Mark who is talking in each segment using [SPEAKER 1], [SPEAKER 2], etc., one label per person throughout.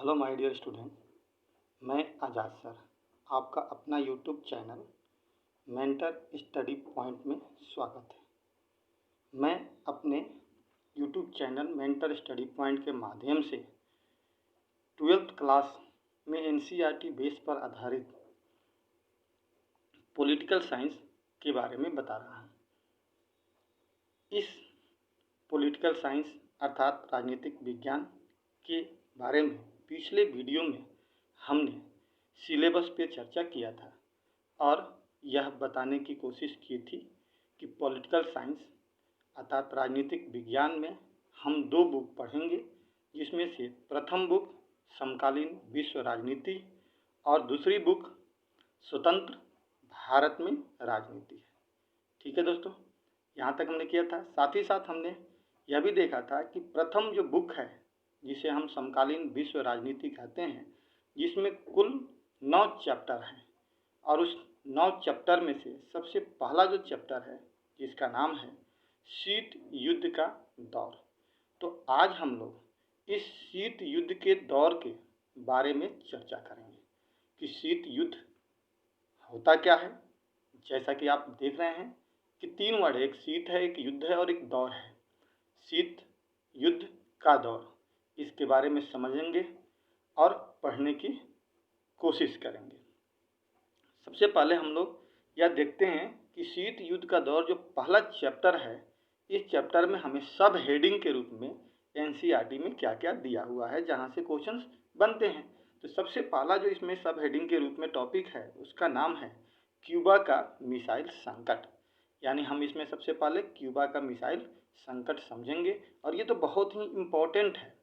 [SPEAKER 1] Hello my dear student, मैं आज़ाद sir आपका अपना YouTube channel mentor study point में स्वागत है। मैं अपने YouTube channel mentor study point के माध्यम से 12th क्लास में एनसीईआरटी बेस पर आधारित पॉलिटिकल साइंस के बारे में बता रहा हूँ। इस पॉलिटिकल साइंस अर्थात राजनीतिक विज्ञान के बारे में पिछले वीडियो में हमने सिलेबस पे चर्चा किया था और यह बताने की कोशिश की थी कि पॉलिटिकल साइंस अर्थात राजनीतिक विज्ञान में हम दो बुक पढ़ेंगे, जिसमें से प्रथम बुक समकालीन विश्व राजनीति और दूसरी बुक स्वतंत्र भारत में राजनीति है। ठीक है दोस्तों, यहाँ तक हमने किया था। साथ ही साथ हमने यह भी देखा था कि प्रथम जो बुक है जिसे हम समकालीन विश्व राजनीति कहते हैं, जिसमें कुल 9 चैप्टर हैं और उस 9 चैप्टर में से सबसे पहला जो चैप्टर है जिसका नाम है शीत युद्ध का दौर। तो आज हम लोग इस शीत युद्ध के दौर के बारे में चर्चा करेंगे कि शीत युद्ध होता क्या है। जैसा कि आप देख रहे हैं कि 3 वर्ड है, एक शीत है, एक युद्ध है और एक दौर है। शीत युद्ध का दौर, इसके बारे में समझेंगे और पढ़ने की कोशिश करेंगे। सबसे पहले हम लोग यह देखते हैं कि शीत युद्ध का दौर जो पहला चैप्टर है, इस चैप्टर में हमें सब हेडिंग के रूप में एनसीईआरटी में क्या क्या दिया हुआ है, जहां से क्वेश्चंस बनते हैं। तो सबसे पहला जो इसमें सब हेडिंग के रूप में टॉपिक है उसका नाम है क्यूबा का मिसाइल संकट। यानी हम इसमें सबसे पहले क्यूबा का मिसाइल संकट समझेंगे और ये तो बहुत ही इम्पोर्टेंट है।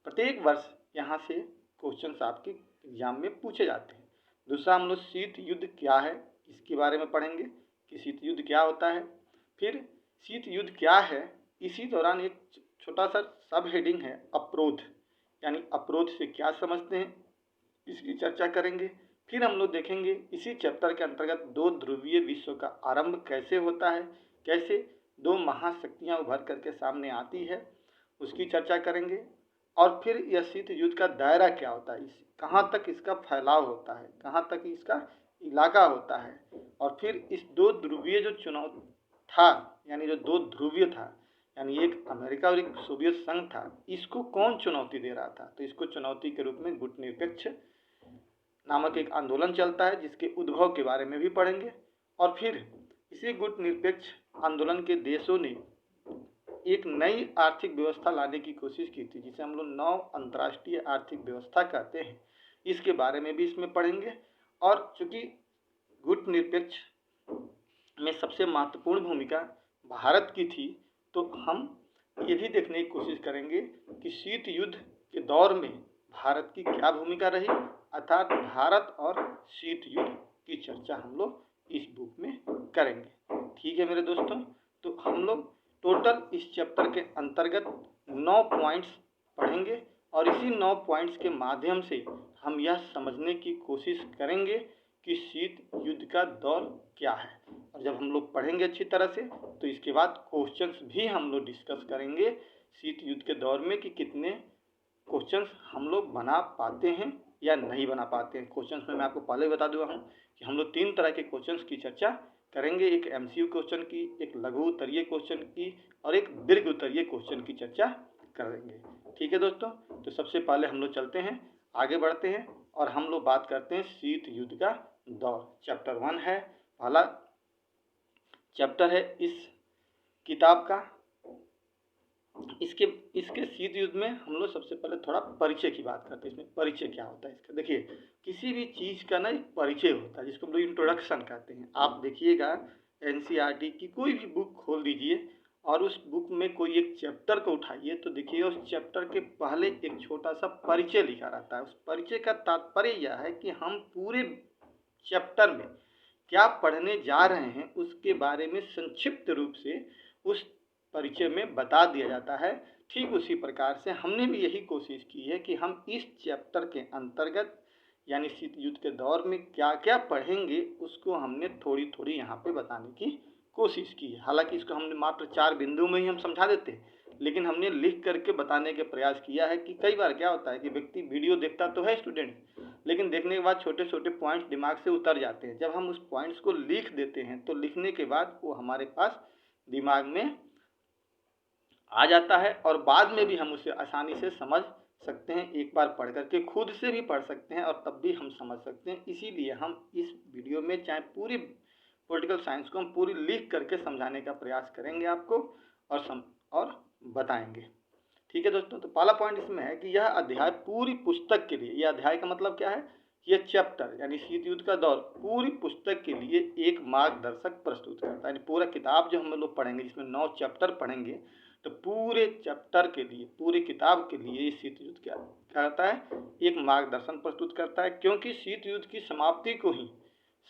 [SPEAKER 1] प्रत्येक वर्ष यहाँ से क्वेश्चंस आपके एग्जाम में पूछे जाते हैं। दूसरा हम लोग शीत युद्ध क्या है इसके बारे में पढ़ेंगे कि शीत युद्ध क्या होता है। फिर शीत युद्ध क्या है, इसी दौरान एक छोटा सा सब हेडिंग है अवरोध, यानी अवरोध से क्या समझते हैं, इसकी चर्चा करेंगे। फिर हम लोग देखेंगे इसी चैप्टर के अंतर्गत 2 ध्रुवीय विश्व का आरंभ कैसे होता है, कैसे 2 महाशक्तियाँ उभर करके सामने आती है, उसकी चर्चा करेंगे। और फिर यह शीत युद्ध का दायरा क्या होता है, कहाँ तक इसका फैलाव होता है, कहाँ तक इसका इलाका होता है। और फिर इस 2 ध्रुवीय जो चुनाव था, यानी जो 2 ध्रुवीय था, यानी एक अमेरिका और एक सोवियत संघ था, इसको कौन चुनौती दे रहा था। तो इसको चुनौती के रूप में गुटनिरपेक्ष नामक एक आंदोलन चलता है, जिसके उद्भव के बारे में भी पढ़ेंगे। और फिर इसी गुटनिरपेक्ष आंदोलन के देशों ने एक नई आर्थिक व्यवस्था लाने की कोशिश की थी, जिसे हम लोग नव अंतर्राष्ट्रीय आर्थिक व्यवस्था कहते हैं। इसके बारे में भी इसमें पढ़ेंगे। और चूंकि गुटनिरपेक्ष में सबसे महत्वपूर्ण भूमिका भारत की थी, तो हम ये भी देखने की कोशिश करेंगे कि शीत युद्ध के दौर में भारत की क्या भूमिका रही, अर्थात भारत और शीत युद्ध की चर्चा हम लोग इस बुक में करेंगे। ठीक है मेरे दोस्तों, तो हम लोग टोटल इस चैप्टर के अंतर्गत 9 पॉइंट्स पढ़ेंगे और इसी 9 पॉइंट्स के माध्यम से हम यह समझने की कोशिश करेंगे कि शीत युद्ध का दौर क्या है। और जब हम लोग पढ़ेंगे अच्छी तरह से, तो इसके बाद क्वेश्चंस भी हम लोग डिस्कस करेंगे शीत युद्ध के दौर में कि कितने क्वेश्चंस हम लोग बना पाते हैं या नहीं बना पाते हैं। क्वेश्चंस में मैं आपको पहले बता दूँ कि हम लोग 3 तरह के क्वेश्चंस की चर्चा करेंगे, एक एमसीक्यू क्वेश्चन की, एक लघु उत्तरीय क्वेश्चन की और एक दीर्घ उत्तरीय क्वेश्चन की चर्चा करेंगे। ठीक है दोस्तों, तो सबसे पहले हम लोग चलते हैं, आगे बढ़ते हैं और हम लोग बात करते हैं शीत युद्ध का दौर। चैप्टर 1 है, पहला चैप्टर है इस किताब का। इसके शीत युद्ध में हम लोग सबसे पहले थोड़ा परिचय की बात करते हैं। इसमें परिचय क्या होता है इसका, देखिए किसी भी चीज़ का ना एक परिचय होता है, जिसको हम लोग इंट्रोडक्शन कहते हैं। आप देखिएगा एनसीईआरटी की कोई भी बुक खोल दीजिए और उस बुक में कोई एक चैप्टर को उठाइए, तो देखिए उस चैप्टर के पहले एक छोटा सा परिचय लिखा रहता है। उस परिचय का तात्पर्य यह है कि हम पूरे चैप्टर में क्या पढ़ने जा रहे हैं उसके बारे में संक्षिप्त रूप से उस परिचय में बता दिया जाता है। ठीक उसी प्रकार से हमने भी यही कोशिश की है कि हम इस चैप्टर के अंतर्गत यानी शीत युद्ध के दौर में क्या क्या पढ़ेंगे उसको हमने थोड़ी थोड़ी यहाँ पे बताने की कोशिश की है। हालांकि इसको हमने मात्र 4 बिंदु में ही हम समझा देते हैं, लेकिन हमने लिख करके बताने के प्रयास किया है कि कई बार क्या होता है कि व्यक्ति वीडियो देखता तो है स्टूडेंट, लेकिन देखने के बाद छोटे छोटे पॉइंट्स दिमाग से उतर जाते हैं। जब हम उस पॉइंट्स को लिख देते हैं तो लिखने के बाद वो हमारे पास दिमाग में आ जाता है और बाद में भी हम उसे आसानी से समझ सकते हैं। एक बार पढ़ करके खुद से भी पढ़ सकते हैं और तब भी हम समझ सकते हैं। इसीलिए हम इस वीडियो में चाहे पूरी पॉलिटिकल साइंस को हम पूरी लिख करके समझाने का प्रयास करेंगे आपको और बताएंगे। ठीक है दोस्तों, तो पहला पॉइंट इसमें है कि यह अध्याय पूरी पुस्तक के लिए, यह अध्याय का मतलब क्या है, यह चैप्टर यानी शीत युद्ध का दौर पूरी पुस्तक के लिए एक मार्गदर्शक प्रस्तुत करता है। यानी पूरा किताब जो हम लोग पढ़ेंगे, जिसमें 9 चैप्टर पढ़ेंगे, तो पूरे चैप्टर के लिए, पूरी किताब के लिए शीत युद्ध क्या करता है, एक मार्गदर्शन प्रस्तुत करता है। क्योंकि शीत युद्ध की समाप्ति को ही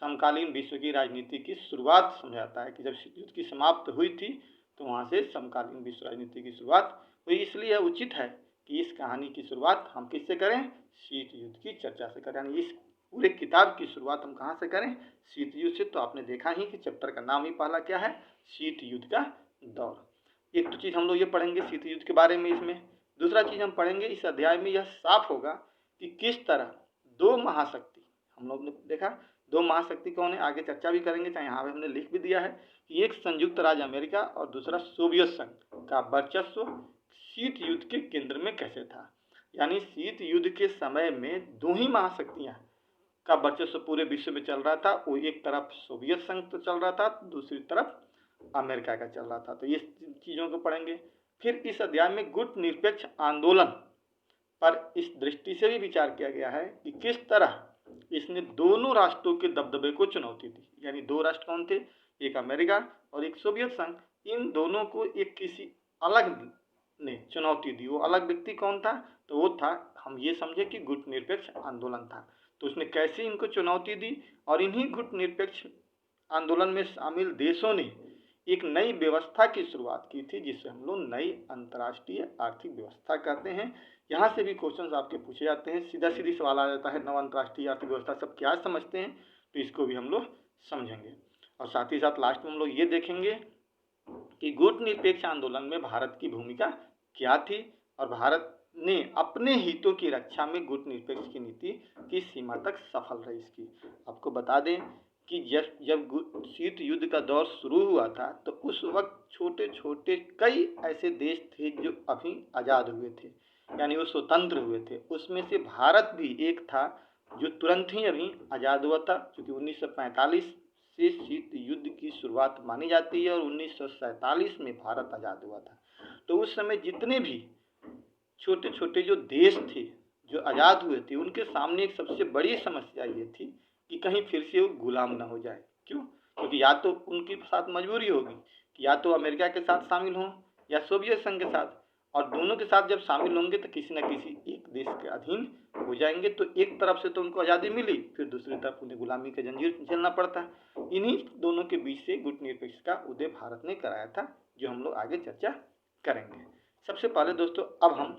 [SPEAKER 1] समकालीन विश्व की राजनीति की शुरुआत समझाता है कि जब शीत युद्ध की समाप्त हुई थी तो वहाँ से समकालीन विश्व राजनीति की शुरुआत हुई। इसलिए यह उचित है कि इस कहानी की शुरुआत हम किससे करें, शीत युद्ध की चर्चा से करें। यानी इस पूरे किताब की शुरुआत हम कहाँ से करें, शीत युद्ध से। तो आपने देखा ही कि चैप्टर का नाम ही पहला क्या है, शीत युद्ध का दौर। एक तो चीज़ हम लोग ये पढ़ेंगे शीत युद्ध के बारे में इसमें। दूसरा चीज़ हम पढ़ेंगे इस अध्याय में, यह साफ होगा कि किस तरह दो महाशक्ति, हम लोग ने देखा दो महाशक्ति कौन है, आगे चर्चा भी करेंगे, चाहे यहाँ पे हमने लिख भी दिया है कि एक संयुक्त राज्य अमेरिका और दूसरा सोवियत संघ का वर्चस्व शीत युद्ध के केंद्र में कैसे था। यानी शीत युद्ध के समय में दो ही महाशक्तियाँ का वर्चस्व पूरे विश्व में चल रहा था। वो एक तरफ सोवियत संघ तो चल रहा था, दूसरी तरफ अमेरिका का चल रहा था। तो ये चीज़ों को पढ़ेंगे। फिर इस अध्याय में गुट निरपेक्ष आंदोलन पर इस दृष्टि से भी विचार किया गया है कि किस तरह इसने दोनों राष्ट्रों के दबदबे को चुनौती दी। यानी दो राष्ट्र कौन थे, एक अमेरिका और एक सोवियत संघ, इन दोनों को एक किसी अलग ने चुनौती दी। वो अलग व्यक्ति कौन था, तो वो था, हम ये समझे कि गुट निरपेक्ष आंदोलन था। तो उसने कैसे इनको चुनौती दी, और इन्हीं गुट निरपेक्ष आंदोलन में शामिल देशों ने एक नई व्यवस्था की शुरुआत की थी, जिसे हम लोग नई अंतर्राष्ट्रीय आर्थिक व्यवस्था कहते हैं। यहाँ से भी क्वेश्चंस आपके पूछे जाते हैं, सीधा सीधी सवाल आ जाता है, नव अंतर्राष्ट्रीय आर्थिक व्यवस्था सब क्या समझते हैं, तो इसको भी हम लोग समझेंगे। और साथ ही साथ लास्ट में हम लोग ये देखेंगे कि गुट निरपेक्ष आंदोलन में भारत की भूमिका क्या थी और भारत ने अपने हितों की रक्षा में गुट निरपेक्ष की नीति किस सीमा तक सफल रही। इसकी आपको बता दें कि जब शीत युद्ध का दौर शुरू हुआ था तो उस वक्त छोटे छोटे कई ऐसे देश थे जो अभी आज़ाद हुए थे, यानी वो स्वतंत्र हुए थे। उसमें से भारत भी एक था जो तुरंत ही अभी आज़ाद हुआ था, क्योंकि 1945 से शीत युद्ध की शुरुआत मानी जाती है और 1947 में भारत आज़ाद हुआ था। तो उस समय जितने भी छोटे छोटे जो देश थे जो आज़ाद हुए थे, उनके सामने एक सबसे बड़ी समस्या ये थी कि कहीं फिर से वो गुलाम ना हो जाए। क्यों? क्योंकि या तो उनके साथ मजबूरी होगी कि या तो अमेरिका के साथ शामिल हों या सोवियत संघ के साथ, और दोनों के साथ जब शामिल होंगे तो किसी न किसी एक देश के अधीन हो जाएंगे। तो एक तरफ से तो उनको आज़ादी मिली, फिर दूसरी तरफ उन्हें गुलामी का जंजीर झेलना पड़ता। इन्हीं दोनों के बीच से गुट निरपेक्ष का उदय भारत ने कराया था, जो हम लोग आगे चर्चा करेंगे। सबसे पहले दोस्तों अब हम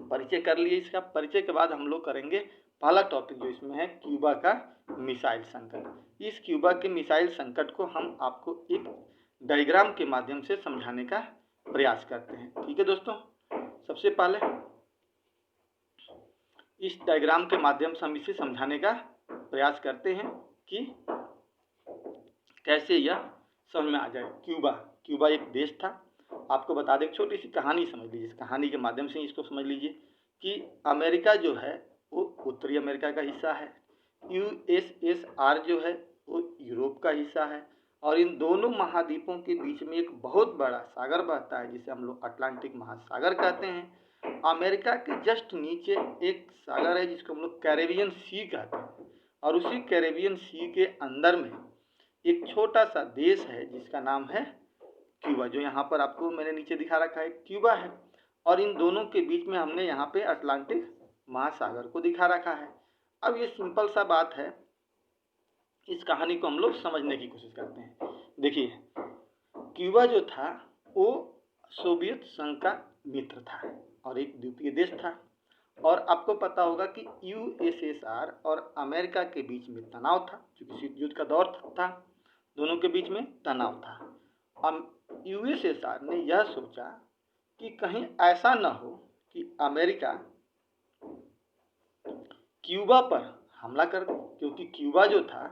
[SPEAKER 1] परिचय कर लिए इसका। परिचय के बाद हम लोग करेंगे पहला टॉपिक जो इसमें है, क्यूबा का मिसाइल संकट। इस क्यूबा के मिसाइल संकट को हम आपको एक डायग्राम के माध्यम से समझाने का प्रयास करते हैं। ठीक है दोस्तों, सबसे पहले इस डायग्राम के माध्यम से हम इसे समझाने का प्रयास करते हैं कि कैसे यह समझ में आ जाए। क्यूबा एक देश था। आपको बता दें, छोटी सी कहानी समझ लीजिए, इस कहानी के माध्यम से इसको समझ लीजिए कि अमेरिका जो है वो उत्तरी अमेरिका का हिस्सा है, यूएसएसआर जो है वो यूरोप का हिस्सा है, और इन दोनों महाद्वीपों के बीच में एक बहुत बड़ा सागर बहता है जिसे हम लोग अटलांटिक महासागर कहते हैं। अमेरिका के जस्ट नीचे एक सागर है जिसको हम लोग कैरेबियन सी कहते हैं, और उसी कैरेबियन सी के अंदर में एक छोटा सा देश है जिसका नाम है क्यूबा, जो यहाँ पर आपको मैंने नीचे दिखा रखा है, क्यूबा है। और इन दोनों के बीच में हमने यहाँ पे अटलांटिक महासागर को दिखा रखा है। अब ये सिंपल सा बात है, इस कहानी को हम लोग समझने की कोशिश करते हैं। देखिए, क्यूबा जो था वो सोवियत संघ का मित्र था और एक द्वीपीय देश था। और आपको पता होगा कि यूएसएसआर और अमेरिका के बीच में तनाव था, क्योंकि शीत युद्ध का दौर था, दोनों के बीच में तनाव था। यूएसएसआर ने यह सोचा कि कहीं ऐसा न हो कि अमेरिका क्यूबा पर हमला कर दे, क्योंकि क्यूबा जो था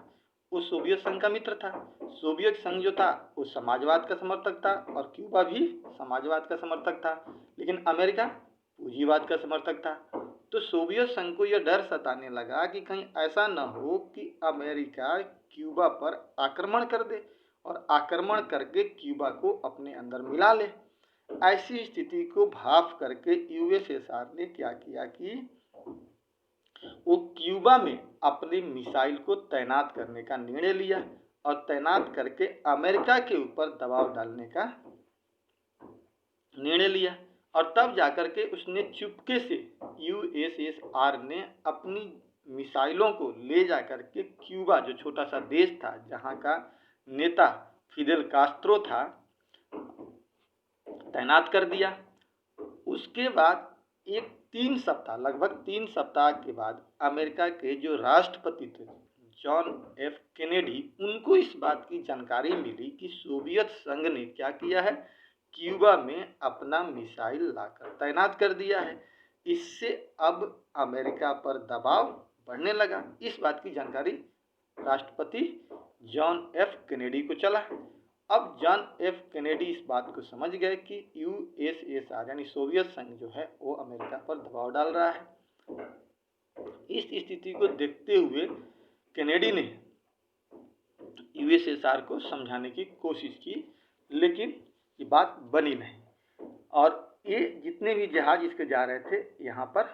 [SPEAKER 1] वो सोवियत संघ का मित्र था। सोवियत संघ जो था वो समाजवाद का समर्थक था और क्यूबा भी समाजवाद का समर्थक था, लेकिन अमेरिका पूंजीवाद का समर्थक था। तो सोवियत संघ को यह डर सताने लगा कि कहीं ऐसा न हो कि अमेरिका क्यूबा पर आक्रमण कर दे और आक्रमण करके क्यूबा को अपने अंदर मिला ले। ऐसी स्थिति को भाप करके यूएसएसआर ने क्या किया कि वो क्यूबा में अपनी मिसाइल को तैनात करने का निर्णय लिया और तैनात करके अमेरिका के ऊपर दबाव डालने का निर्णय लिया। और तब जाकर के उसने चुपके से यूएसएसआर ने अपनी मिसाइलों को ले जाकर के क्यूबा, जो छोटा सा देश था जहां का नेता फिदेल कास्त्रो था, तैनात कर दिया। उसके बाद लगभग 3 सप्ताह के बाद अमेरिका के जो राष्ट्रपति थे जॉन एफ कैनेडी, उनको इस बात की जानकारी मिली कि सोवियत संघ ने क्या किया है, क्यूबा में अपना मिसाइल लाकर तैनात कर दिया है। इससे अब अमेरिका पर दबाव बढ़ने लगा। इस बात की जानकारी राष्ट्रपति जॉन एफ कैनेडी को चला। अब जॉन एफ कैनेडी इस बात को समझ गए कि यूएसएसआर यानी सोवियत संघ जो है वो अमेरिका पर दबाव डाल रहा है। इस स्थिति को देखते हुए कैनेडी ने यूएसएसआर को समझाने की कोशिश की, लेकिन ये बात बनी नहीं। और ये जितने भी जहाज इसके जा रहे थे यहाँ पर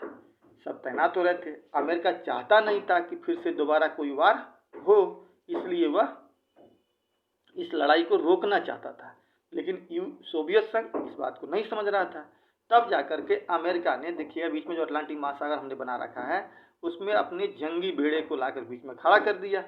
[SPEAKER 1] सब तैनात हो रहे थे। अमेरिका चाहता नहीं था कि फिर से दोबारा कोई वार हो, इसलिए वह इस लड़ाई को रोकना चाहता था, लेकिन सोवियत संघ इस बात को नहीं समझ रहा था। तब जाकर के अमेरिका ने, देखिए बीच में जो अटलांटिक महासागर हमने बना रखा है उसमें अपने जंगी बेड़े को लाकर बीच में खड़ा कर दिया।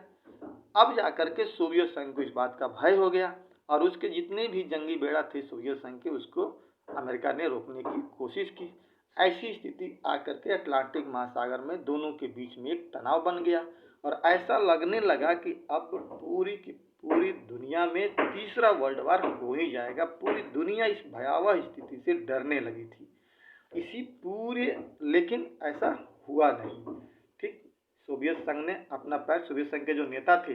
[SPEAKER 1] अब जाकर के सोवियत संघ को इस बात का भय हो गया और उसके जितने भी जंगी बेड़ा थे सोवियत संघ के, उसको अमेरिका ने रोकने की कोशिश की। ऐसी स्थिति आकर के अटलांटिक महासागर में दोनों के बीच में एक तनाव बन गया और ऐसा लगने लगा कि अब पूरी की पूरी दुनिया में तीसरा वर्ल्ड वार हो ही जाएगा। पूरी दुनिया इस भयावह स्थिति से डरने लगी थी। लेकिन ऐसा हुआ नहीं। ठीक, सोवियत संघ ने अपना पैर, सोवियत संघ के जो नेता थे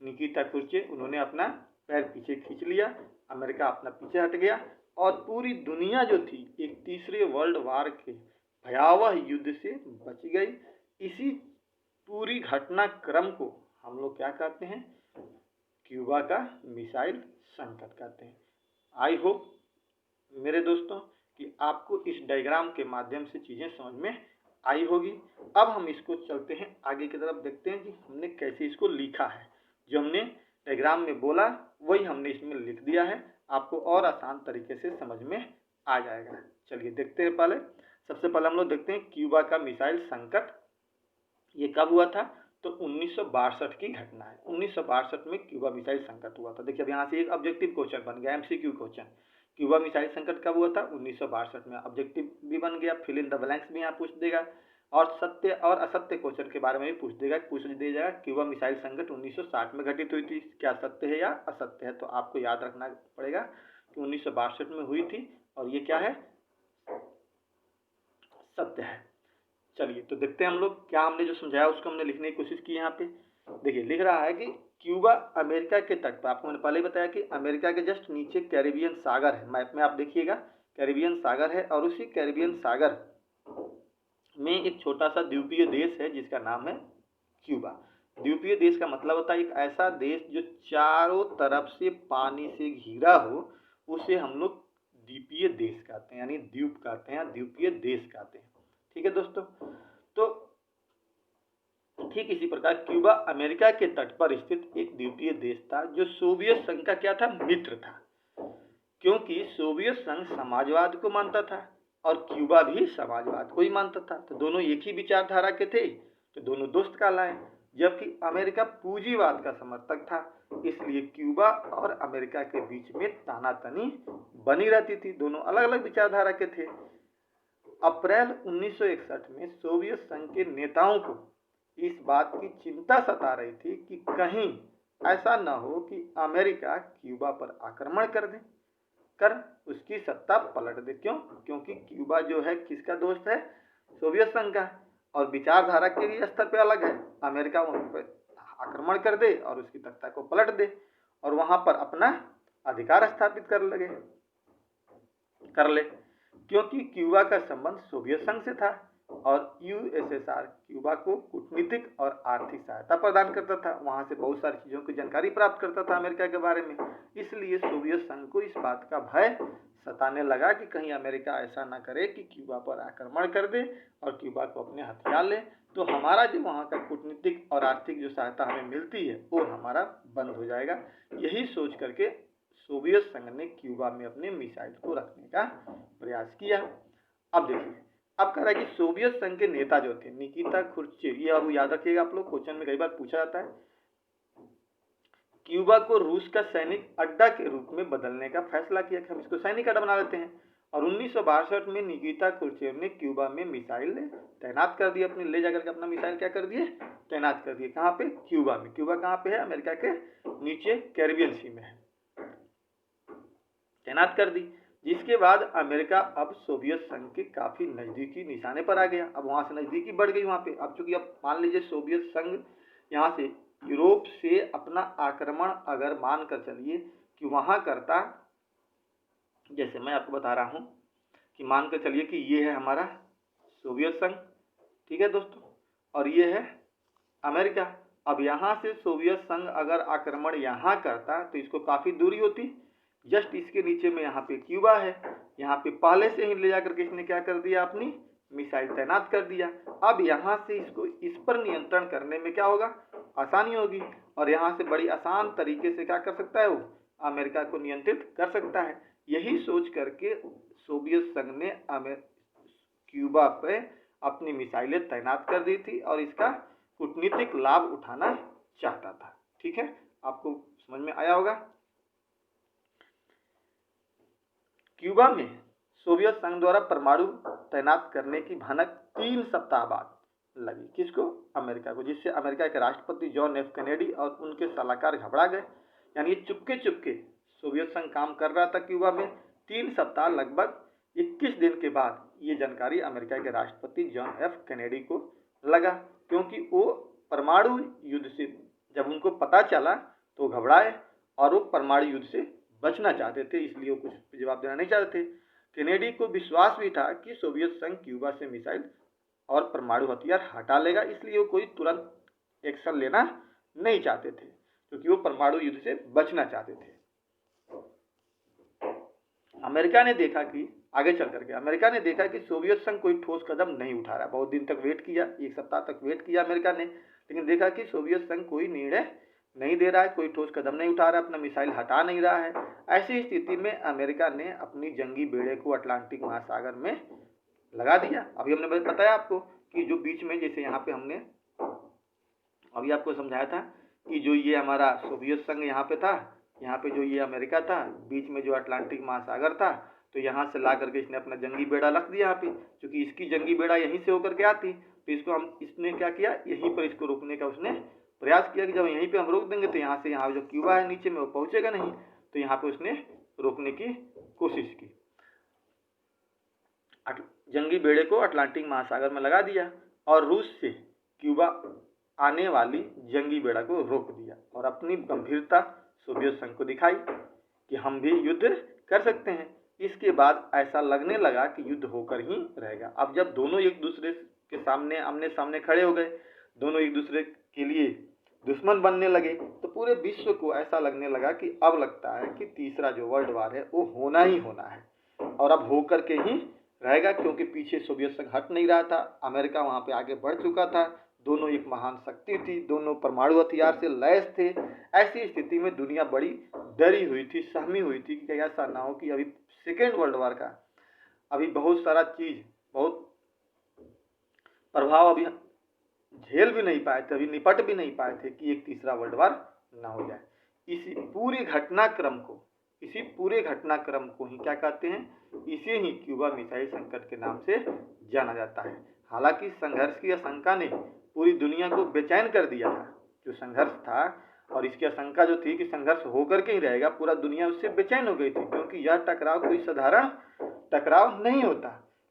[SPEAKER 1] निकिता खुर्चेव, उन्होंने अपना पैर पीछे खींच लिया, अमेरिका अपना पीछे हट गया और पूरी दुनिया जो थी एक तीसरे वर्ल्ड वार के भयावह युद्ध से बच गई। इसी पूरी घटनाक्रम को हम लोग क्या कहते हैं, क्यूबा का मिसाइल संकट कहते हैं। आई होप मेरे दोस्तों कि आपको इस डायग्राम के माध्यम से चीज़ें समझ में आई होगी। अब हम इसको चलते हैं आगे की तरफ, देखते हैं कि हमने कैसे इसको लिखा है। जो हमने डायग्राम में बोला वही हमने इसमें लिख दिया है, आपको और आसान तरीके से समझ में आ जाएगा। चलिए देखते हैं। सबसे पहले हम लोग देखते हैं क्यूबा का मिसाइल संकट ये कब हुआ था, तो 1962 की घटना है। 1962 में क्यूबा मिसाइल संकट हुआ था। देखिए अब यहाँ से एक ऑब्जेक्टिव क्वेश्चन बन गया, एमसीक्यू क्वेश्चन। क्यूबा मिसाइल संकट कब हुआ था, 1962 में। ऑब्जेक्टिव भी बन गया, फिल इन द ब्लैंक्स भी यहाँ पूछ देगा और सत्य और असत्य क्वेश्चन के बारे में भी पूछ दिया जाएगा। क्यूबा मिसाइल संकट 1960 में घटित हुई थी, क्या सत्य है या असत्य है, तो आपको याद रखना पड़ेगा कि 1962 में हुई थी और ये क्या है, सत्य है। चलिए तो देखते हैं हम लोग क्या हमने जो समझाया उसको हमने लिखने की कोशिश की। यहाँ पे देखिए लिख रहा है कि क्यूबा अमेरिका के तट पर, आपको मैंने पहले ही बताया कि अमेरिका के जस्ट नीचे कैरिबियन सागर है। मैप में आप देखिएगा कैरिबियन सागर है और उसी कैरिबियन सागर में एक छोटा सा द्वीपीय देश है जिसका नाम है क्यूबा। द्वीपीय देश का मतलब होता है एक ऐसा देश जो चारों तरफ से पानी से घिरा हो, उसे हम लोग द्वीपीय देश कहते हैं, यानी द्वीप कहते हैं, द्वीपीय देश कहते हैं। ठीक है दोस्तों, तो ठीक इसी प्रकार क्यूबा अमेरिका के तट पर स्थित एक द्वीपीय देश था जो सोवियत संघ का क्या था, मित्र था। क्योंकि सोवियत संघ समाजवाद को मानता था और क्यूबा भी समाजवाद को ही मानता था, तो दोनों एक ही विचारधारा के थे, तो दोनों दोस्त कहलाए। जबकि अमेरिका पूंजीवाद का समर्थक था, इसलिए क्यूबा और अमेरिका के बीच में तानातनी बनी रहती थी, दोनों अलग अलग विचारधारा के थे। अप्रैल 1961 में सोवियत संघ के नेताओं को इस बात की चिंता सता रही थी कि कहीं ऐसा न हो कि अमेरिका क्यूबा पर आक्रमण कर दे। कर उसकी सत्ता पलट दे। क्यों? क्योंकि क्यूबा जो है किसका दोस्त है? सोवियत संघ का, और विचारधारा के भी स्तर पे अलग है। अमेरिका वहां पर आक्रमण कर दे और उसकी सत्ता को पलट दे और वहां पर अपना अधिकार स्थापित कर ले, क्योंकि क्यूबा का संबंध सोवियत संघ से था और यूएसएसआर क्यूबा को कूटनीतिक और आर्थिक सहायता प्रदान करता था। वहां से बहुत सारी चीजों की जानकारी प्राप्त करता था अमेरिका के बारे में। इसलिए सोवियत संघ को इस बात का भय सताने लगा कि कहीं अमेरिका ऐसा ना करे कि क्यूबा पर आक्रमण कर दे और क्यूबा को अपने हथियार ले, तो हमारा जो वहाँ का कूटनीतिक और आर्थिक जो सहायता हमें मिलती है वो हमारा बंद हो जाएगा। यही सोच करके सोवियत संघ ने क्यूबा में अपने मिसाइल को रखने का प्रयास किया। अब देखिए, अब कह रहा है कि सोवियत संघ के नेता जो थे निकिता खुर्चिव, ये अब याद रखिएगा आप लोग, क्वेश्चन में कई बार पूछा जाता है, क्यूबा को रूस का सैनिक अड्डा के रूप में बदलने का फैसला किया कि हम इसको सैनिक अड्डा बना लेते हैं। और 1962 में निकिता खुर्चिव ने क्यूबा में मिसाइल तैनात कर दिए, अपने ले जाकर के अपना मिसाइल क्या कर दिए? तैनात कर दिए। कहाँ पे? क्यूबा में। क्यूबा कहाँ पे है? अमेरिका के नीचे कैरिबियन सी में है। तैनात कर दी, जिसके बाद अमेरिका अब सोवियत संघ के काफी नजदीकी निशाने पर आ गया। अब वहां से नजदीकी बढ़ गई वहां पे। अब चूंकि अब मान लीजिए सोवियत संघ यहाँ से यूरोप से अपना आक्रमण अगर मान कर चलिए कि वहां करता, जैसे मैं आपको बता रहा हूं कि मान कर चलिए कि ये है हमारा सोवियत संघ, ठीक है दोस्तों, और ये है अमेरिका। अब यहाँ से सोवियत संघ अगर आक्रमण यहाँ करता तो इसको काफी दूरी होती। जस्ट इसके नीचे में यहाँ पे क्यूबा है, यहाँ पे पहले से ही ले जाकर के इसने क्या कर दिया? अपनी मिसाइल तैनात कर दिया। अब यहाँ से इसको इस पर नियंत्रण करने में क्या होगा? आसानी होगी, और यहाँ से बड़ी आसान तरीके से क्या कर सकता है वो? अमेरिका को नियंत्रित कर सकता है। यही सोच करके सोवियत संघ ने क्यूबा पे अपनी मिसाइलें तैनात कर दी थी और इसका कूटनीतिक लाभ उठाना चाहता था। ठीक है, आपको समझ में आया होगा। क्यूबा में सोवियत संघ द्वारा परमाणु तैनात करने की भनक 3 सप्ताह बाद लगी। किसको? अमेरिका को, जिससे अमेरिका के राष्ट्रपति जॉन एफ कैनेडी और उनके सलाहकार घबरा गए। यानी चुपके चुपके सोवियत संघ काम कर रहा था क्यूबा में। 3 सप्ताह लगभग 21 दिन के बाद ये जानकारी अमेरिका के राष्ट्रपति जॉन एफ कैनेडी को लगा, क्योंकि वो परमाणु युद्ध से जब उनको पता चला तो घबराए और वो परमाणु युद्ध से बचना चाहते थे, इसलिए वो कुछ जवाब देना नहीं चाहते थे। कैनेडी को विश्वास भी था कि सोवियत संघ क्यूबा से मिसाइल और परमाणु हथियार हटा लेगा, इसलिए वो कोई तुरंत एक्शन लेना नहीं चाहते थे, क्योंकि वो परमाणु युद्ध से बचना चाहते थे। अमेरिका ने देखा कि आगे चल करके अमेरिका ने देखा कि सोवियत संघ कोई ठोस कदम नहीं उठा रहा। बहुत दिन तक वेट किया, 1 सप्ताह तक वेट किया अमेरिका ने, लेकिन देखा कि सोवियत संघ कोई निर्णय नहीं दे रहा है, कोई ठोस कदम नहीं उठा रहा है, अपना मिसाइल हटा नहीं रहा है। ऐसी स्थिति में अमेरिका ने अपनी जंगी बेड़े को अटलांटिक महासागर में लगा दिया। अभी हमने बताया आपको कि जो बीच में, जैसे यहाँ पे हमने अभी आपको समझाया था कि जो ये हमारा सोवियत संघ यहाँ पे था, यहाँ पे जो ये अमेरिका था, बीच में जो अटलांटिक महासागर था, तो यहाँ से ला करके इसने अपना जंगी बेड़ा रख दिया यहाँ पे। क्योंकि इसकी जंगी बेड़ा यहीं से होकर के आती, तो इसको इसने क्या किया, यहीं पर इसको रोकने का उसने प्रयास किया कि जब यहीं पे हम रोक देंगे तो यहाँ से यहाँ जो क्यूबा है नीचे में वो पहुंचेगा नहीं, तो यहाँ पे उसने रोकने की कोशिश की। जंगी बेड़े को अटलांटिक महासागर में लगा दिया और रूस से क्यूबा आने वाली जंगी बेड़ा को रोक दिया और अपनी गंभीरता सोवियत संघ को दिखाई कि हम भी युद्ध कर सकते हैं। इसके बाद ऐसा लगने लगा कि युद्ध होकर ही रहेगा। अब जब दोनों एक दूसरे के सामने आमने सामने खड़े हो गए, दोनों एक दूसरे के लिए दुश्मन बनने लगे, तो पूरे विश्व को ऐसा लगने लगा कि अब लगता है कि तीसरा जो वर्ल्ड वार है वो होना ही होना है और अब होकर के ही रहेगा, क्योंकि पीछे सोवियत संघ हट नहीं रहा था, अमेरिका वहां पे आगे बढ़ चुका था, दोनों एक महान शक्ति थी, दोनों परमाणु हथियार से लैस थे। ऐसी स्थिति में दुनिया बड़ी डरी हुई थी, सहमी हुई थी कि ऐसा ना हो कि अभी सेकेंड वर्ल्ड वार का अभी बहुत सारा चीज, बहुत प्रभाव अभी झेल भी नहीं पाए थे, अभी निपट भी नहीं पाए थे कि एक तीसरा वर्ल्ड वार ना हो जाए। इसी पूरे घटनाक्रम को ही क्या कहते हैं, इसे ही क्यूबा मिसाइल संकट के नाम से जाना जाता है। हालांकि संघर्ष की आशंका ने पूरी दुनिया को बेचैन कर दिया था। जो संघर्ष था और इसकी आशंका जो थी कि संघर्ष होकर के ही रहेगा, पूरा दुनिया उससे बेचैन हो गई थी, क्योंकि यह टकराव कोई साधारण टकराव नहीं होता।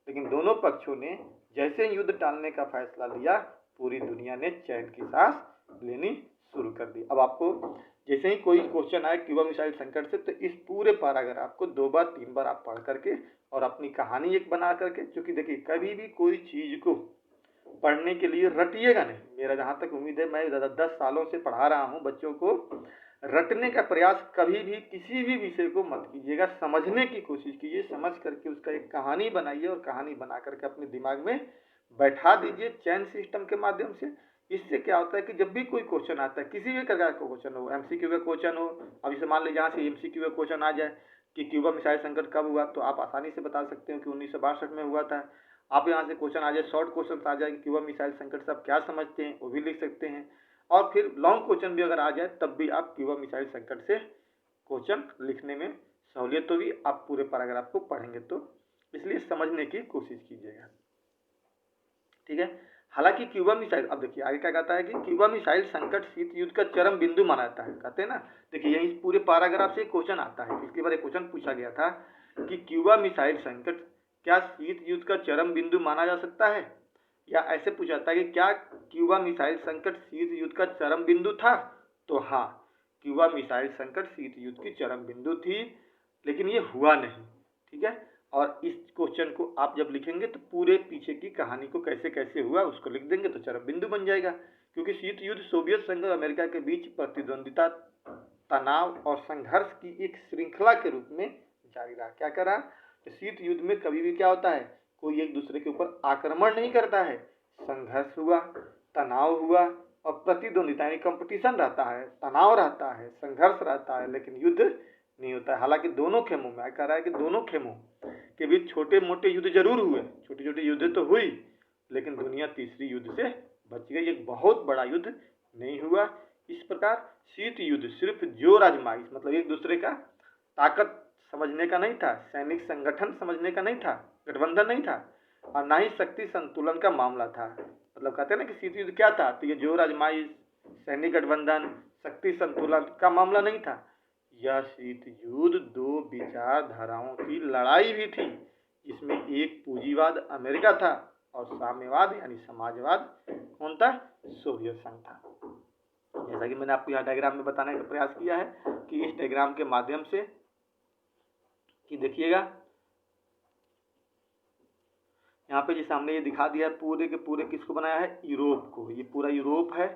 [SPEAKER 1] लेकिन दोनों पक्षों ने जैसे युद्ध टालने का फैसला लिया, पूरी दुनिया ने चैन की सांस लेनी शुरू कर दी। अब आपको जैसे ही कोई क्वेश्चन आए क्यूबा मिसाइल संकट से, तो इस पूरे पैराग्राफ को 2 बार 3 बार आप पढ़ करके और अपनी कहानी एक बना करके, क्योंकि देखिए कभी भी कोई चीज को पढ़ने के लिए रटिएगा नहीं। मेरा जहाँ तक उम्मीद है, मैं 10 सालों से पढ़ा रहा हूँ बच्चों को, रटने का प्रयास कभी भी किसी भी विषय को मत कीजिएगा, समझने की कोशिश कीजिए, समझ करके उसका एक कहानी बनाइए और कहानी बना करके अपने दिमाग में बैठा दीजिए चैन सिस्टम के माध्यम से। इससे क्या होता है कि जब भी कोई क्वेश्चन आता है, किसी भी प्रकार का क्वेश्चन हो, एमसीक्यू का क्वेश्चन हो, अब इसे मान लीजिए यहाँ से एमसीक्यू का क्वेश्चन आ जाए कि क्यूबा मिसाइल संकट कब हुआ, तो आप आसानी से बता सकते हो कि 1962 में हुआ था। आप यहाँ से क्वेश्चन आ जाए, शॉर्ट क्वेश्चन आ जाए कि क्यूबा मिसाइल संकट से आप क्या समझते हैं, वो भी लिख सकते हैं। और फिर लॉन्ग क्वेश्चन भी अगर आ जाए तब भी आप क्यूबा मिसाइल संकट से क्वेश्चन लिखने में सहूलियत होगी, आप पूरे पैराग्राफ को पढ़ेंगे तो। इसलिए समझने की कोशिश कीजिएगा, ठीक है। हालांकि क्यूबा मिसाइल, अब देखिए आगे क्या कहता है कि क्यूबा मिसाइल संकट शीत युद्ध का चरम बिंदु माना जाता है, कहते हैं ना। देखिए यही पूरे पैराग्राफ से क्वेश्चन आता है। इसके बाद एक क्वेश्चन पूछा गया था कि क्यूबा मिसाइल संकट क्या शीत युद्ध का चरम बिंदु माना जा सकता है, या ऐसे पूछा था कि क्या क्यूबा मिसाइल संकट शीत युद्ध का चरम बिंदु था। तो हाँ, क्यूबा मिसाइल संकट शीत युद्ध की चरम बिंदु थी, लेकिन ये हुआ नहीं, ठीक है। और इस क्वेश्चन को आप जब लिखेंगे तो पूरे पीछे की कहानी को कैसे कैसे हुआ उसको लिख देंगे तो चरम बिंदु बन जाएगा। क्योंकि शीत युद्ध सोवियत संघ और अमेरिका के बीच प्रतिद्वंदिता, तनाव और संघर्ष की एक श्रृंखला के रूप में जारी रहा। क्या करा, तो शीत युद्ध में कभी भी क्या होता है, कोई एक दूसरे के ऊपर आक्रमण नहीं करता है, संघर्ष हुआ, तनाव हुआ और प्रतिद्वंदिता यानी कंपटीशन रहता है, तनाव रहता है, संघर्ष रहता है, लेकिन युद्ध नहीं होता है। हालांकि दोनों खेमों में कह रहा है कि दोनों खेमों के बीच छोटे मोटे युद्ध जरूर हुए, छोटे छोटे युद्ध तो हुई, लेकिन दुनिया तीसरी युद्ध से बच गई, एक बहुत बड़ा युद्ध नहीं हुआ। इस प्रकार शीत युद्ध सिर्फ जोर आजमाइश, मतलब एक दूसरे का ताकत समझने का नहीं था, सैनिक संगठन समझने का नहीं था, गठबंधन नहीं था, और ना ही शक्ति संतुलन का मामला था। मतलब कहते हैं ना कि शीत युद्ध क्या था, तो ये जोर आजमाइश, सैनिक गठबंधन, शक्ति संतुलन का मामला नहीं था। यह शीत युद्ध 2 विचारधाराओं की लड़ाई भी थी, जिसमें एक पूंजीवाद अमेरिका था और साम्यवाद यानी समाजवाद कौन था, सोवियत संघ था। जैसा कि मैंने आपको यहाँ डायग्राम में बताने का प्रयास किया है कि इस डायग्राम के माध्यम से कि देखिएगा यहाँ पे जो सामने ये दिखा दिया है, पूरे के पूरे किसको बनाया है, यूरोप को। ये पूरा यूरोप है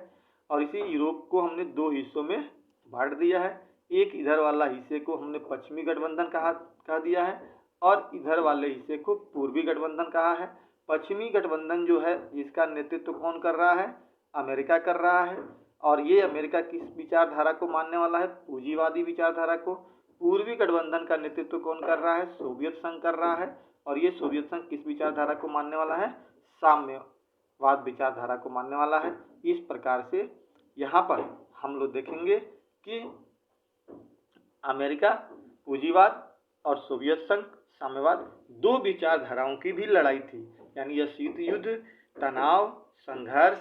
[SPEAKER 1] और इसी यूरोप को हमने 2 हिस्सों में बांट दिया है। एक इधर वाला हिस्से को हमने पश्चिमी गठबंधन कहा दिया है और इधर वाले हिस्से को पूर्वी गठबंधन कहा है। पश्चिमी गठबंधन जो है इसका नेतृत्व कौन कर रहा है, अमेरिका कर रहा है, और ये अमेरिका किस विचारधारा को मानने वाला है, पूंजीवादी विचारधारा को। पूर्वी गठबंधन का नेतृत्व कौन कर रहा है, सोवियत संघ कर रहा है, और ये सोवियत संघ किस विचारधारा को मानने वाला है, साम्यवाद विचारधारा को मानने वाला है। इस प्रकार से यहाँ पर हम लोग देखेंगे कि अमेरिका पूंजीवाद और सोवियत संघ साम्यवाद 2 विचारधाराओं की भी लड़ाई थी। यानी यह शीत युद्ध तनाव, संघर्ष,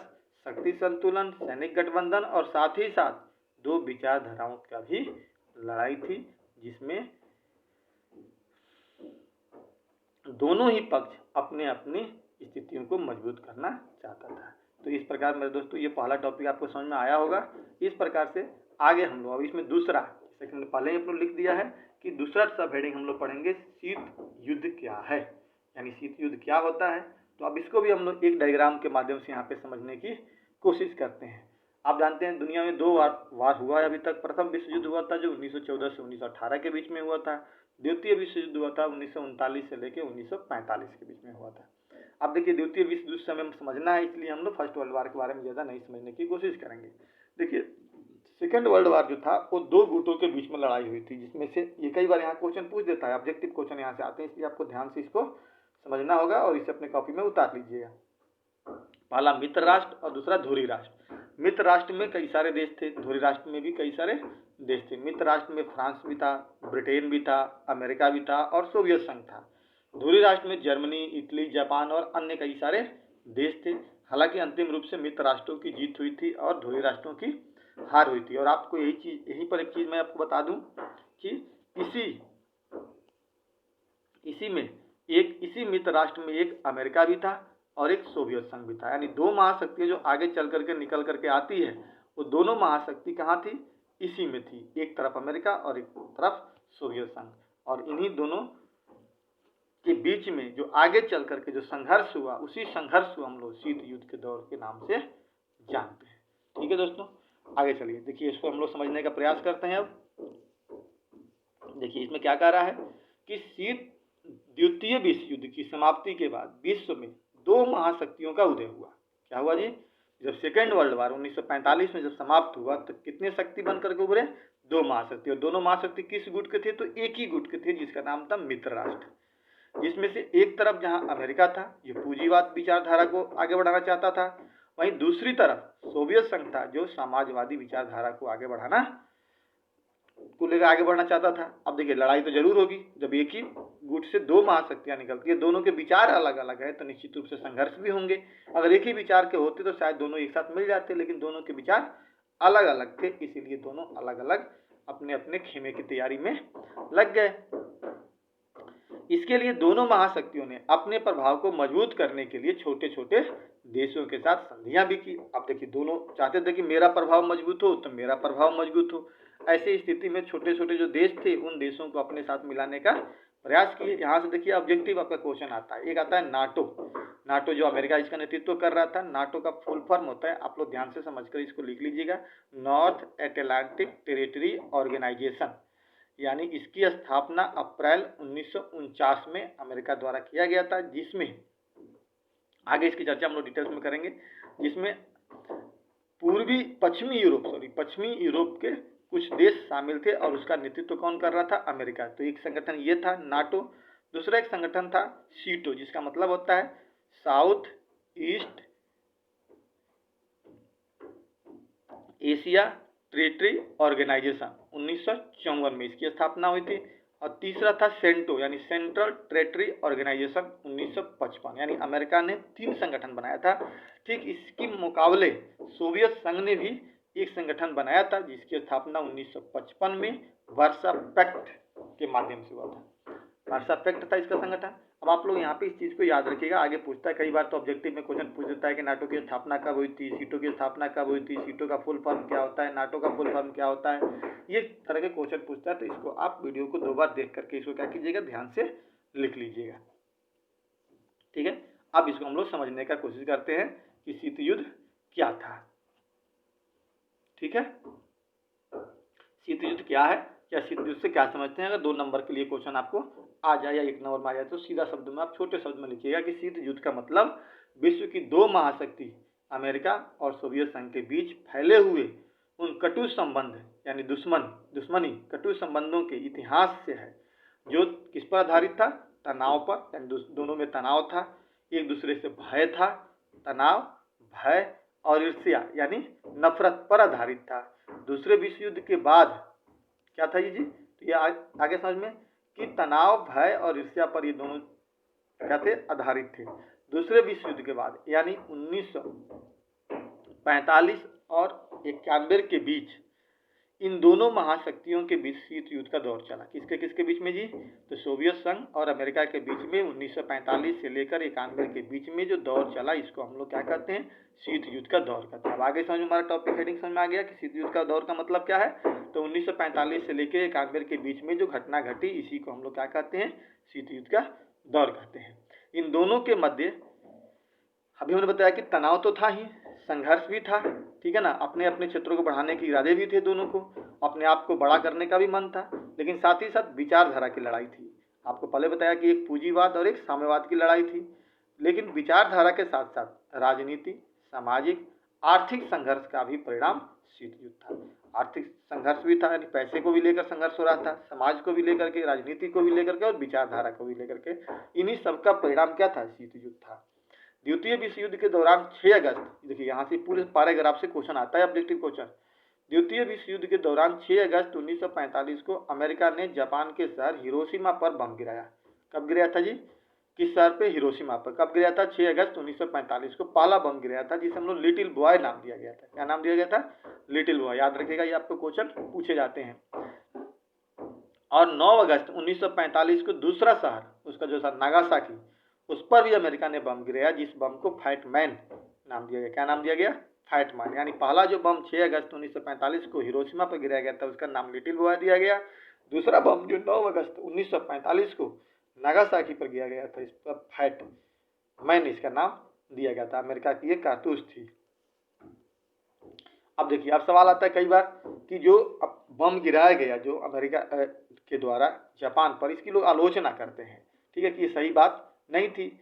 [SPEAKER 1] शक्ति संतुलन, सैनिक गठबंधन और साथ ही साथ 2 विचारधाराओं का भी लड़ाई थी, जिसमें दोनों ही पक्ष अपने अपनी स्थितियों को मजबूत करना चाहता था। तो इस प्रकार मेरे दोस्तों ये पहला टॉपिक आपको समझ में आया होगा। इस प्रकार से आगे हम लोग अब इसमें दूसरा, जैसे कि हमने पहले ही अपने लिख दिया है कि दूसरा सब हेडिंग हम लोग पढ़ेंगे शीत युद्ध क्या है, यानी शीत युद्ध क्या होता है। तो अब इसको भी हम लोग एक डायग्राम के माध्यम से यहाँ पे समझने की कोशिश करते हैं। आप जानते हैं दुनिया में 2 वार हुआ है अभी तक। प्रथम विश्व युद्ध हुआ था जो 1914 से 1918 के बीच में हुआ था। द्वितीय विश्व युद्ध हुआ था 1939 से लेकर 1945 के बीच में हुआ था। अब देखिए द्वितीय विश्व युद्ध से हमें समझना है, इसलिए हम लोग फर्स्ट वर्ल्ड वार के बारे में ज़्यादा नहीं समझने की कोशिश करेंगे। देखिए सेकेंड वर्ल्ड वार जो था वो 2 गुटों के बीच में लड़ाई हुई थी, जिसमें से ये कई बार यहाँ क्वेश्चन पूछ देता है, ऑब्जेक्टिव क्वेश्चन यहाँ से आते हैं, इसलिए आपको ध्यान से इसको समझना होगा और इसे अपने कॉपी में उतार लीजिएगा। पहला मित्र राष्ट्र और दूसरा धुरी राष्ट्र। मित्र राष्ट्र में कई सारे देश थे, धुरी राष्ट्र में भी कई सारे देश थे। मित्र राष्ट्र में फ्रांस भी था, ब्रिटेन भी था, अमेरिका भी था और सोवियत संघ था। धुरी राष्ट्र में जर्मनी, इटली, जापान और अन्य कई सारे देश थे। हालांकि अंतिम रूप से मित्र राष्ट्रों की जीत हुई थी और धुरी राष्ट्रों की हार हुई थी। और आपको यहीं पर एक चीज़ मैं आपको बता दूं कि इसी मित्र राष्ट्र में एक अमेरिका भी था और एक सोवियत संघ भी था। यानी दो महाशक्तियां जो आगे चल करके निकल करके आती है, वो दोनों महाशक्ति कहाँ थी? इसी में थी, एक तरफ अमेरिका और एक तरफ सोवियत संघ। और इन्हीं दोनों के बीच में जो आगे चल करके जो संघर्ष हुआ, उसी संघर्ष को हम लोग शीत युद्ध के दौर के नाम से जानते हैं। ठीक है दोस्तों, आगे चलिए, देखिए इसको हम लोग समझने का प्रयास करते हैं। अब देखिए इसमें क्या कह रहा है कि द्वितीय विश्व युद्ध की समाप्ति के बाद विश्व में दो महाशक्तियों का उदय हुआ। क्या हुआ जी? जब सेकेंड वर्ल्ड वार 1945 में जब समाप्त हुआ तो कितने शक्ति बनकर के उभरे? दो महाशक्ति। और दोनों महाशक्ति किस गुट के थे? तो एक ही गुट के थे, जिसका नाम था मित्र राष्ट्र। जिसमें से एक तरफ जहां अमेरिका था, ये पूंजीवाद विचारधारा को आगे बढ़ाना चाहता था, वहीं दूसरी तरफ सोवियत संघ था, जो समाजवादी विचारधारा को आगे लेकर आगे बढ़ना चाहता था। अब देखिए लड़ाई तो जरूर होगी, जब एक ही गुट से दो महाशक्तियां निकलती है, दोनों के विचार अलग अलग है, तो निश्चित रूप से संघर्ष भी होंगे। अगर एक ही विचार के होते तो शायद दोनों एक साथ मिल जाते, लेकिन दोनों के विचार अलग अलग थे, इसीलिए दोनों अलग अलग अपने अपने खेमे की तैयारी में लग गए। इसके लिए दोनों महाशक्तियों ने अपने प्रभाव को मजबूत करने के लिए छोटे छोटे देशों के साथ संधियां भी की। अब देखिए दोनों चाहते थे कि मेरा प्रभाव मजबूत हो तो मेरा प्रभाव मजबूत हो। ऐसी स्थिति में छोटे छोटे जो देश थे, उन देशों को अपने साथ मिलाने का प्रयास किए। यहाँ से देखिए ऑब्जेक्टिव आपका क्वेश्चन आता है। एक आता है नाटो जो अमेरिका इसका नेतृत्व कर रहा था। नाटो का फुल फॉर्म होता है, आप लोग ध्यान से समझकर इसको लिख लीजिएगा, नॉर्थ अटलांटिक टेरिटरी ऑर्गेनाइजेशन। यानी इसकी स्थापना अप्रैल 1949 में अमेरिका द्वारा किया गया था, जिसमें आगे इसकी चर्चा हम लोग डिटेल्स में करेंगे, जिसमें पश्चिमी यूरोप के कुछ देश शामिल थे और उसका नेतृत्व कौन कर रहा था? अमेरिका। तो एक संगठन ये था नाटो। दूसरा एक संगठन था सीटो, जिसका मतलब होता है south east Asia territory organisation. 1954 में इसकी स्थापना हुई थी। और तीसरा था सेंटो, यानी सेंट्रल टेरिटरी ऑर्गेनाइजेशन, 1955। यानी अमेरिका ने 3 संगठन बनाया था। ठीक इसके मुकाबले सोवियत संघ ने भी एक संगठन बनाया था, जिसकी स्थापना 1955 में वर्सा पैक्ट के माध्यम से हुआ था। वर्सा पैक्ट था इसका संगठन। अब आप लोग यहाँ पे इस चीज़ को याद रखिएगा, आगे पूछता है कई बार, तो ऑब्जेक्टिव में क्वेश्चन पूछ देता है कि नाटो की स्थापना कब हुई थी, सीटो की स्थापना कब हुई थी, सीटो का फुल फॉर्म क्या होता है, नाटो का फुल फॉर्म क्या होता है, ये तरह के क्वेश्चन पूछता है। तो इसको आप वीडियो को 2 बार देख करके इसको क्या कीजिएगा, ध्यान से लिख लीजिएगा। ठीक है, अब इसको हम लोग समझने का कोशिश करते हैं कि शीत युद्ध क्या था। ठीक है, शीत युद्ध क्या है, या शीत युद्ध से क्या समझते हैं। अगर 2 नंबर के लिए क्वेश्चन आपको आ जाए या 1 नंबर में आ जाए, तो सीधा शब्द में आप छोटे शब्द में लिखिएगा कि शीत युद्ध का मतलब विश्व की 2 महाशक्ति अमेरिका और सोवियत संघ के बीच फैले हुए उन कटु संबंध, यानी दुश्मनी कटु संबंधों के इतिहास से है, जो किस पर आधारित था? तनाव पर। यानी दोनों में तनाव था, एक दूसरे से भय था, तनाव, भय और ईर्ष्या यानी नफरत पर आधारित था। दूसरे विश्व युद्ध के बाद क्या था ये जी? तो ये आगे समझ में कि तनाव, भय और ईर्ष्या पर ये दोनों क्या थे? आधारित थे। दूसरे विश्व युद्ध के बाद यानी 1945 और 91 के बीच इन दोनों महाशक्तियों के बीच शीत युद्ध का दौर चला। किसके बीच में जी? तो सोवियत संघ और अमेरिका के बीच में 1945 से लेकर 91 के बीच में जो दौर चला, इसको हम लोग क्या कहते हैं? शीत युद्ध का दौर कहते हैं। अब आगे समझ में, हमारा टॉपिक हेडिंग समझ में आ गया कि शीत युद्ध का दौर का मतलब क्या है। तो 1945 से लेकर 91 के बीच में जो घटना घटी, इसी को हम लोग क्या कहते हैं? शीत युद्ध का दौर कहते हैं। इन दोनों के मध्य अभी हमने बताया कि तनाव तो था ही, संघर्ष भी था, ठीक है ना। अपने अपने क्षेत्रों को बढ़ाने के इरादे भी थे दोनों को, अपने आप को बड़ा करने का भी मन था, लेकिन साथ ही साथ विचारधारा की लड़ाई थी। आपको पहले बताया कि एक पूंजीवाद और एक साम्यवाद की लड़ाई थी, लेकिन विचारधारा के साथ साथ राजनीति, सामाजिक, आर्थिक संघर्ष का भी परिणाम शीत युद्ध था। आर्थिक संघर्ष भी था, यानी पैसे को भी लेकर संघर्ष हो रहा था, समाज को भी लेकर के, राजनीति को भी लेकर के और विचारधारा को भी लेकर के। इन्हीं सबका परिणाम क्या था? शीत युद्ध था। द्वितीय विश्व युद्ध के दौरान 6 अगस्त, देखिए यहाँ से पूरे पैराग्राफ से क्वेश्चन आता है, ऑब्जेक्टिव क्वेश्चन। द्वितीय विश्व युद्ध के दौरान 6 अगस्त 1945 को अमेरिका ने जापान के शहर हिरोशिमा पर बम गिराया। कब गिराया था जी? किस शहर पे? हिरोशिमा पर। कब गिराया था? 6 अगस्त 1945 को पहला बम गिराया था, जिसे हम लोग लिटिल बॉय नाम दिया गया था। क्या नाम दिया गया था? Little boy. याद रखिएगा, ये आपको क्वेश्चन पूछे जाते हैं। और 9 अगस्त 1945 को दूसरा शहर, उसका जो था नागासाकी, उस पर भी अमेरिका ने बम गिराया, जिस बम को फैट मैन नाम दिया गया। क्या नाम दिया गया? Fat man. यानी पहला जो बम 6 अगस्त 1945 को हिरोशिमा पर गिराया गया था, उसका नाम लिटिल बॉय दिया गया। दूसरा बम जो 9 अगस्त 1945 को नागासाकी पर गिराया गया था, इस पर फैट मैन इसका नाम दिया गया था। अमेरिका की एक कारतूस थी। अब देखिए, अब सवाल आता है कई बार कि जो बम गिराया गया जो अमेरिका के द्वारा जापान पर, इसकी लोग आलोचना करते हैं, ठीक है, कि ये सही बात नहीं थी।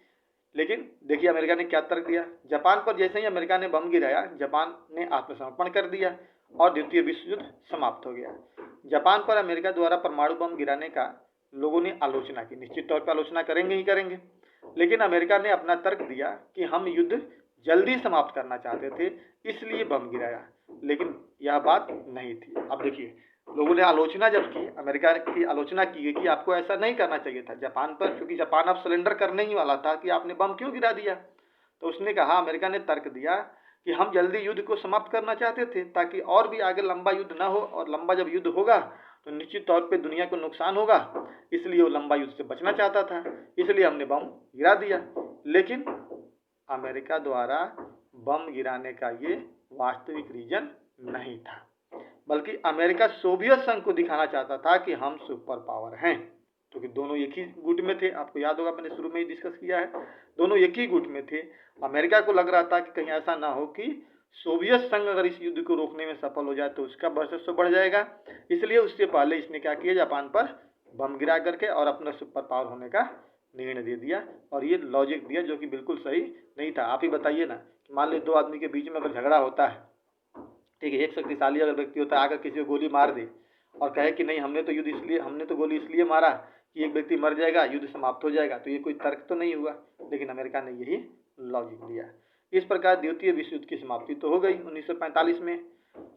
[SPEAKER 1] लेकिन देखिए अमेरिका ने क्या तर्क दिया। जापान पर जैसे ही अमेरिका ने बम गिराया, जापान ने आत्मसमर्पण कर दिया और द्वितीय विश्व युद्ध समाप्त हो गया। जापान पर अमेरिका द्वारा परमाणु बम गिराने का लोगों ने आलोचना की, निश्चित तौर पर आलोचना करेंगे ही करेंगे। लेकिन अमेरिका ने अपना तर्क दिया कि हम युद्ध जल्दी समाप्त करना चाहते थे, इसलिए बम गिराया। लेकिन यह बात नहीं थी। अब देखिए, लोगों ने आलोचना जब की, अमेरिका की आलोचना की गई कि आपको ऐसा नहीं करना चाहिए था जापान पर, क्योंकि जापान अब सरेंडर करने ही वाला था, कि आपने बम क्यों गिरा दिया। तो उसने कहा, अमेरिका ने तर्क दिया कि हम जल्दी युद्ध को समाप्त करना चाहते थे, ताकि और भी आगे लंबा युद्ध न हो, और लंबा जब युद्ध होगा तो निश्चित तौर पे दुनिया को नुकसान होगा, इसलिए वो लंबा युद्ध से बचना चाहता था, इसलिए हमने बम गिरा दिया। लेकिन अमेरिका द्वारा बम गिराने का ये वास्तविक रीजन नहीं था, बल्कि अमेरिका सोवियत संघ को दिखाना चाहता था कि हम सुपर पावर हैं, क्योंकि दोनों एक ही गुट में थे। आपको याद होगा, मैंने शुरू में ही डिस्कस किया है, दोनों एक ही गुट में थे। अमेरिका को लग रहा था कि कहीं ऐसा ना हो कि सोवियत संघ अगर इस युद्ध को रोकने में सफल हो जाए तो उसका वर्चस्व बढ़ जाएगा, इसलिए उससे पहले इसने क्या किया, जापान पर बम गिरा करके और अपना सुपर पावर होने का निर्णय दे दिया। और ये लॉजिक दिया जो कि बिल्कुल सही नहीं था। आप ही बताइए ना, मान लीजिए दो आदमी के बीच में अगर झगड़ा होता है, ठीक है, एक शक्तिशाली अगर व्यक्ति होता है, आकर किसी को गोली मार दे और कहे कि नहीं, हमने तो गोली इसलिए मारा कि एक व्यक्ति मर जाएगा, युद्ध समाप्त हो जाएगा, तो ये कोई तर्क तो नहीं हुआ। लेकिन अमेरिका ने यही लॉजिक दिया। इस प्रकार द्वितीय विश्व युद्ध की समाप्ति तो हो गई 1945 में,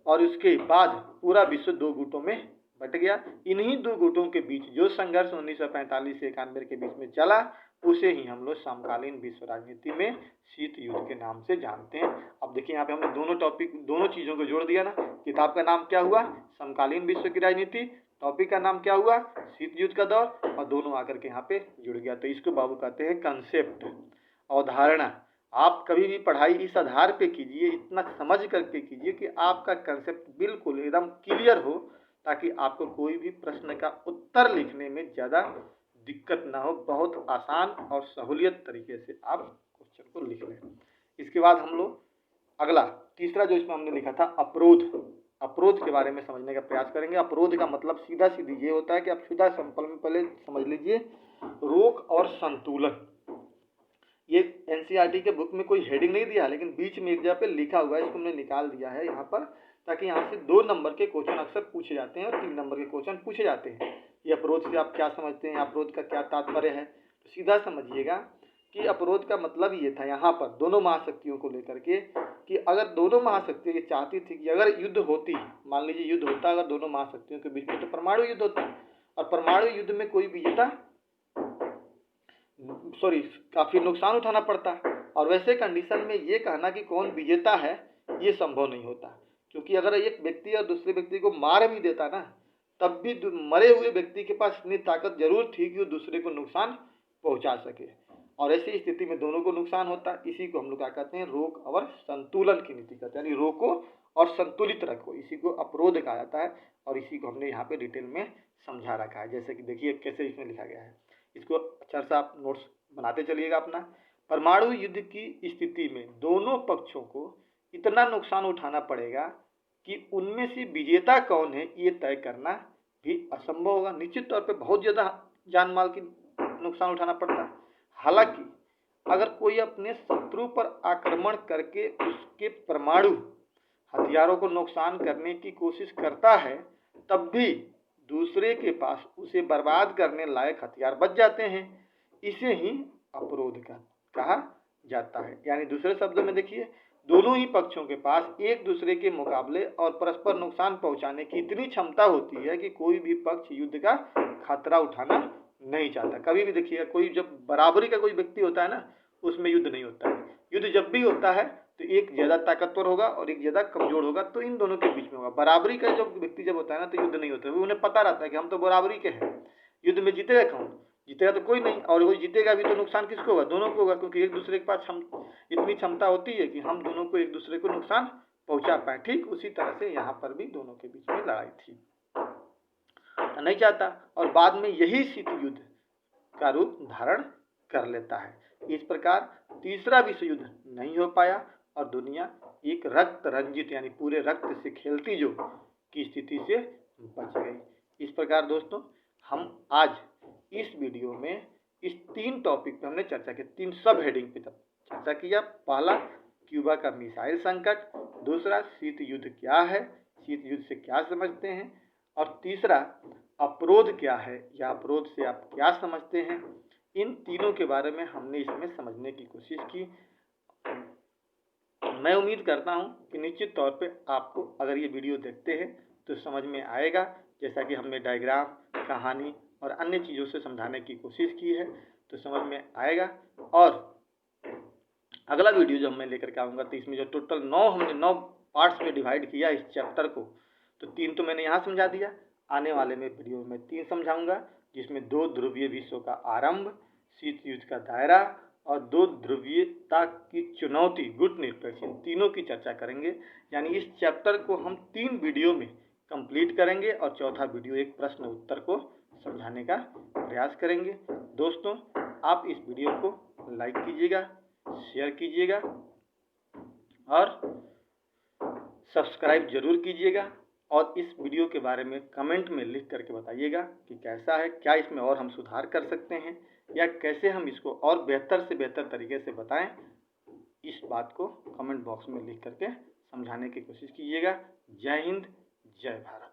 [SPEAKER 1] और उसके बाद पूरा विश्व दो गुटों में बट गया। इन्हीं दो गुटों के बीच जो संघर्ष 1945 से 91 के बीच में चला, उसे ही हम लोग समकालीन विश्व राजनीति में शीत युद्ध के नाम से जानते हैं। अब देखिए, यहाँ पे हमने दोनों चीजों को जोड़ दिया ना। किताब का नाम क्या हुआ? समकालीन विश्व की राजनीति। टॉपिक का नाम क्या हुआ? शीत युद्ध का दौर। और दोनों आकर के यहाँ पे जुड़ गया। तो इसको बाबू कहते हैं कंसेप्ट, अवधारणा। आप कभी भी पढ़ाई इस आधार पे कीजिए, इतना समझ करके कीजिए कि आपका कंसेप्ट बिल्कुल एकदम क्लियर हो, ताकि आपको कोई भी प्रश्न का उत्तर लिखने में ज़्यादा दिक्कत ना हो। बहुत आसान और सहूलियत तरीके से आप क्वेश्चन को लिख लें। इसके बाद हम लोग अगला तीसरा जो इसमें हमने लिखा था, अवरोध के बारे में समझने का प्रयास करेंगे। अवरोध का मतलब सीधा सीधी ये होता है कि आप सीधा सिंपल में पहले समझ लीजिए, रोक और संतुलन। ये एनसीईआरटी के बुक में कोई हेडिंग नहीं दिया, लेकिन बीच में एक जगह पे लिखा हुआ है, इसको हमने निकाल दिया है यहाँ पर, ताकि यहाँ से 2 नंबर के क्वेश्चन अक्सर पूछे जाते हैं और 3 नंबर के क्वेश्चन पूछे जाते हैं। ये अवरोध से आप क्या समझते हैं, अवरोध का क्या तात्पर्य है, तो सीधा समझिएगा कि अवरोध का मतलब ये था यहाँ पर दोनों महाशक्तियों को लेकर के, कि अगर दोनों महाशक्तियाँ ये चाहती थी कि अगर युद्ध होती, मान लीजिए युद्ध होता अगर दोनों महाशक्तियों के बीच में, तो परमाणु युद्ध होता, और परमाणु युद्ध में कोई विजेता काफी नुकसान उठाना पड़ता। और वैसे कंडीशन में ये कहना कि कौन विजेता है, ये संभव नहीं होता, क्योंकि अगर एक व्यक्ति और दूसरे व्यक्ति को मार भी देता ना, तब भी मरे हुए व्यक्ति के पास इतनी ताकत जरूर थी कि वो दूसरे को नुकसान पहुंचा सके, और ऐसी स्थिति में दोनों को नुकसान होता। इसी को हम लोग क्या कहते हैं, रोक और संतुलन की नीति कहते हैं, यानी रोको और संतुलित रखो, इसी को अवरोध कहा जाता है। और इसी को हमने यहाँ पे डिटेल में समझा रखा है। जैसे कि देखिए कैसे इसमें लिखा गया है, इसको अच्छा सा आप नोट्स बनाते चलिएगा अपना। परमाणु युद्ध की स्थिति में दोनों पक्षों को इतना नुकसान उठाना पड़ेगा कि उनमें से विजेता कौन है ये तय करना भी असंभव होगा। निश्चित तौर पे बहुत ज़्यादा जान माल की नुकसान उठाना पड़ता। हालांकि अगर कोई अपने शत्रु पर आक्रमण करके उसके परमाणु हथियारों को नुकसान करने की कोशिश करता है, तब भी दूसरे के पास उसे बर्बाद करने लायक हथियार बच जाते हैं। इसे ही अवरोध कहा जाता है। यानी दूसरे शब्दों में देखिए, दोनों ही पक्षों के पास एक दूसरे के मुकाबले और परस्पर नुकसान पहुंचाने की इतनी क्षमता होती है कि कोई भी पक्ष युद्ध का खतरा उठाना नहीं चाहता। कभी भी देखिएगा, कोई जब बराबरी का कोई व्यक्ति होता है ना, उसमें युद्ध नहीं होता है। युद्ध जब भी होता है तो एक ज़्यादा ताकतवर होगा और एक ज़्यादा कमज़ोर होगा, तो इन दोनों के बीच में होगा। बराबरी का जो व्यक्ति जब होता है ना, तो युद्ध नहीं होता है, उन्हें पता रहता है कि हम तो बराबरी के हैं, युद्ध में जीतेगा कौन? जीतेगा तो कोई नहीं, और वो जीतेगा भी तो नुकसान किसको होगा? दोनों को होगा, क्योंकि एक दूसरे के पास इतनी क्षमता होती है कि हम दोनों को एक दूसरे को नुकसान पहुंचा पाए। ठीक उसी तरह से यहाँ पर भी दोनों के बीच में लड़ाई थी, नहीं चाहता, और बाद में यही शीत युद्ध का रूप धारण कर लेता है। इस प्रकार तीसरा विश्व युद्ध नहीं हो पाया और दुनिया एक रक्त रंजित यानी पूरे रक्त से खेलती जो की स्थिति से बच गई। इस प्रकार दोस्तों, हम आज इस वीडियो में इस 3 टॉपिक पे हमने चर्चा की, 3 सब हेडिंग पे चर्चा किया। पहला, क्यूबा का मिसाइल संकट। दूसरा, शीत युद्ध क्या है, शीत युद्ध से क्या समझते हैं। और तीसरा, अवरोध क्या है या अवरोध से आप क्या समझते हैं। इन तीनों के बारे में हमने इसमें समझने की कोशिश की। मैं उम्मीद करता हूं कि निश्चित तौर पे आपको अगर ये वीडियो देखते हैं तो समझ में आएगा, जैसा कि हमने डायग्राम, कहानी और अन्य चीज़ों से समझाने की कोशिश की है, तो समझ में आएगा। और अगला वीडियो जब मैं लेकर के आऊँगा तो इसमें जो टोटल 9 पार्ट्स में डिवाइड किया इस चैप्टर को, तो 3 तो मैंने यहाँ समझा दिया, आने वाले में वीडियो में 3 समझाऊंगा, जिसमें 2 ध्रुवीय विश्व का आरंभ, शीत युद्ध का दायरा और 2 ध्रुवीयता की चुनौती, गुट निरपेक्ष, इन तीनों की चर्चा करेंगे। यानी इस चैप्टर को हम 3 वीडियो में कंप्लीट करेंगे और चौथा वीडियो एक प्रश्न उत्तर को समझाने का प्रयास करेंगे। दोस्तों, आप इस वीडियो को लाइक कीजिएगा, शेयर कीजिएगा और सब्सक्राइब जरूर कीजिएगा, और इस वीडियो के बारे में कमेंट में लिख करके बताइएगा कि कैसा है, क्या इसमें और हम सुधार कर सकते हैं या कैसे हम इसको और बेहतर से बेहतर तरीके से बताएं। इस बात को कमेंट बॉक्स में लिख करके समझाने की कोशिश कीजिएगा। जय हिंद, जय भारत।